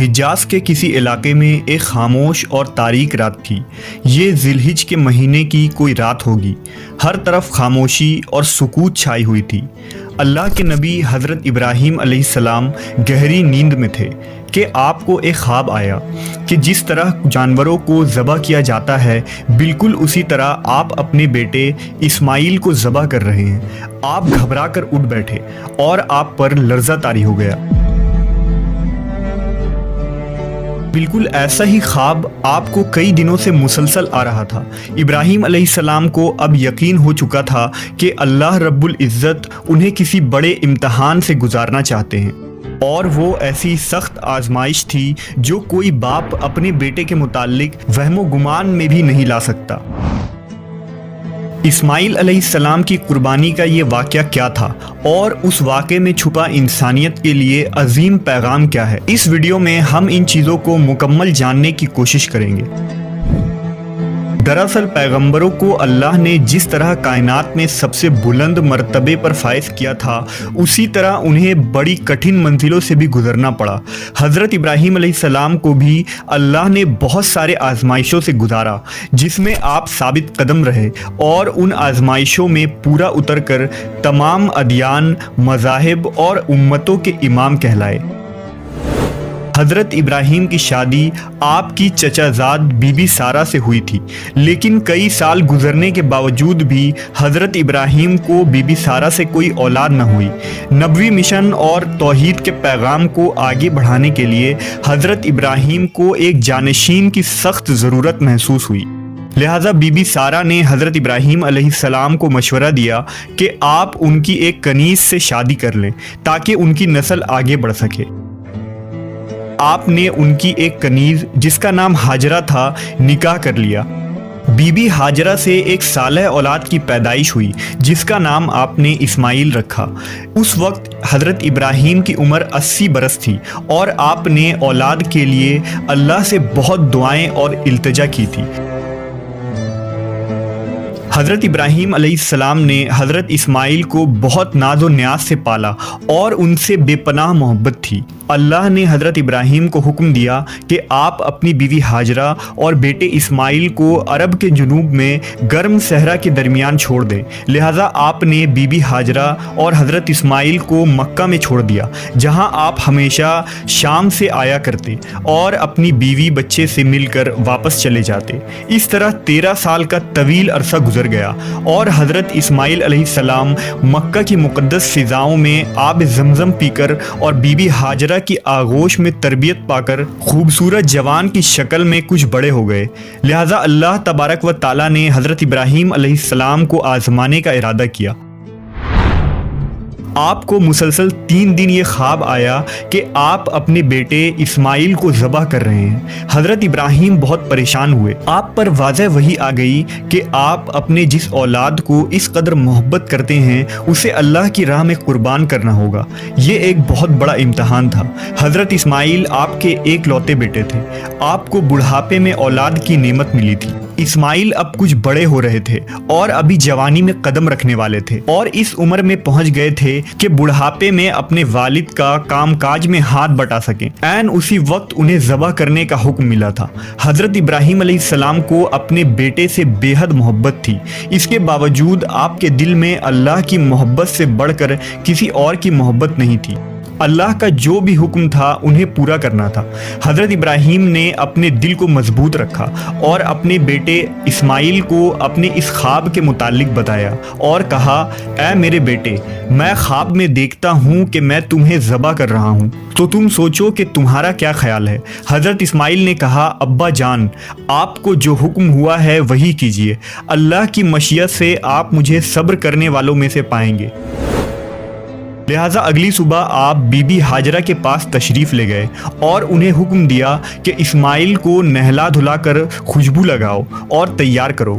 حجاز کے کسی علاقے میں ایک خاموش اور تاریک رات تھی۔ یہ ذی الحج کے مہینے کی کوئی رات ہوگی۔ ہر طرف خاموشی اور سکوت چھائی ہوئی تھی۔ اللہ کے نبی حضرت ابراہیم علیہ السلام گہری نیند میں تھے کہ آپ کو ایک خواب آیا کہ جس طرح جانوروں کو ذبح کیا جاتا ہے بالکل اسی طرح آپ اپنے بیٹے اسماعیل کو ذبح کر رہے ہیں۔ آپ گھبرا کر اٹھ بیٹھے اور آپ پر لرزہ طاری ہو گیا۔ بالکل ایسا ہی خواب آپ کو کئی دنوں سے مسلسل آ رہا تھا۔ ابراہیم علیہ السلام کو اب یقین ہو چکا تھا کہ اللہ رب العزت انہیں کسی بڑے امتحان سے گزارنا چاہتے ہیں، اور وہ ایسی سخت آزمائش تھی جو کوئی باپ اپنے بیٹے کے متعلق وہم و گمان میں بھی نہیں لا سکتا۔ اسماعیل علیہ السلام کی قربانی کا یہ واقعہ کیا تھا اور اس واقعے میں چھپا انسانیت کے لیے عظیم پیغام کیا ہے، اس ویڈیو میں ہم ان چیزوں کو مکمل جاننے کی کوشش کریں گے۔ دراصل پیغمبروں کو اللہ نے جس طرح کائنات میں سب سے بلند مرتبے پر فائز کیا تھا اسی طرح انہیں بڑی کٹھن منزلوں سے بھی گزرنا پڑا۔ حضرت ابراہیم علیہ السلام کو بھی اللہ نے بہت سارے آزمائشوں سے گزارا جس میں آپ ثابت قدم رہے اور ان آزمائشوں میں پورا اتر کر تمام ادیان، مذاہب اور امتوں کے امام کہلائے۔ حضرت ابراہیم کی شادی آپ کی چچا زاد بی بی سارہ سے ہوئی تھی، لیکن کئی سال گزرنے کے باوجود بھی حضرت ابراہیم کو بی بی سارہ سے کوئی اولاد نہ ہوئی۔ نبوی مشن اور توحید کے پیغام کو آگے بڑھانے کے لیے حضرت ابراہیم کو ایک جانشین کی سخت ضرورت محسوس ہوئی۔ لہٰذا بی بی سارہ نے حضرت ابراہیم علیہ السلام کو مشورہ دیا کہ آپ ان کی ایک کنیز سے شادی کر لیں تاکہ ان کی نسل آگے بڑھ سکے۔ آپ نے ان کی ایک کنیز جس کا نام ہاجرہ تھا نکاح کر لیا۔ بی بی ہاجرہ سے ایک صالح اولاد کی پیدائش ہوئی جس کا نام آپ نے اسماعیل رکھا۔ اس وقت حضرت ابراہیم کی عمر 80 برس تھی اور آپ نے اولاد کے لیے اللہ سے بہت دعائیں اور التجا کی تھی۔ حضرت ابراہیم علیہ السلام نے حضرت اسماعیل کو بہت ناز و نیاز سے پالا اور ان سے بے پناہ محبت تھی۔ اللہ نے حضرت ابراہیم کو حکم دیا کہ آپ اپنی بیوی ہاجرہ اور بیٹے اسماعیل کو عرب کے جنوب میں گرم صحرا کے درمیان چھوڑ دیں۔ لہٰذا آپ نے بی بی ہاجرہ اور حضرت اسماعیل کو مکہ میں چھوڑ دیا جہاں آپ ہمیشہ شام سے آیا کرتے اور اپنی بیوی بچے سے مل کر واپس چلے جاتے۔ اس طرح 13 سال کا طویل عرصہ گزر گیا اور حضرت اسماعیل علیہ السلام مکہ کی مقدس فضاؤں میں آب زمزم پی کر اور بی بی ہاجرہ کی آغوش میں تربیت پا کر خوبصورت جوان کی شکل میں کچھ بڑے ہو گئے۔ لہٰذا اللہ تبارک و تعالیٰ نے حضرت ابراہیم علیہ السلام کو آزمانے کا ارادہ کیا۔ آپ کو مسلسل 3 دن یہ خواب آیا کہ آپ اپنے بیٹے اسماعیل کو ذبح کر رہے ہیں۔ حضرت ابراہیم بہت پریشان ہوئے۔ آپ پر واضح وحی آ گئی کہ آپ اپنے جس اولاد کو اس قدر محبت کرتے ہیں اسے اللہ کی راہ میں قربان کرنا ہوگا۔ یہ ایک بہت بڑا امتحان تھا۔ حضرت اسماعیل آپ کے ایک لوتے بیٹے تھے۔ آپ کو بڑھاپے میں اولاد کی نعمت ملی تھی۔ اسماعیل اب کچھ بڑے ہو رہے تھے اور ابھی جوانی میں قدم رکھنے والے تھے اور اس عمر میں پہنچ گئے تھے کہ بڑھاپے میں اپنے والد کا کام کاج میں ہاتھ بٹا سکیں۔ عین اسی وقت انہیں ذبح کرنے کا حکم ملا تھا۔ حضرت ابراہیم علیہ السلام کو اپنے بیٹے سے بے حد محبت تھی۔ اس کے باوجود آپ کے دل میں اللہ کی محبت سے بڑھ کر کسی اور کی محبت نہیں تھی۔ اللہ کا جو بھی حکم تھا انہیں پورا کرنا تھا۔ حضرت ابراہیم نے اپنے دل کو مضبوط رکھا اور اپنے بیٹے اسماعیل کو اپنے اس خواب کے متعلق بتایا اور کہا، اے میرے بیٹے، میں خواب میں دیکھتا ہوں کہ میں تمہیں ذبح کر رہا ہوں، تو تم سوچو کہ تمہارا کیا خیال ہے۔ حضرت اسماعیل نے کہا، ابا جان، آپ کو جو حکم ہوا ہے وہی کیجیے۔ اللہ کی مشیت سے آپ مجھے صبر کرنے والوں میں سے پائیں گے۔ لہٰذا اگلی صبح آپ بی بی ہاجرہ کے پاس تشریف لے گئے اور انہیں حکم دیا کہ اسماعیل کو نہلا دھلا کر خوشبو لگاؤ اور تیار کرو۔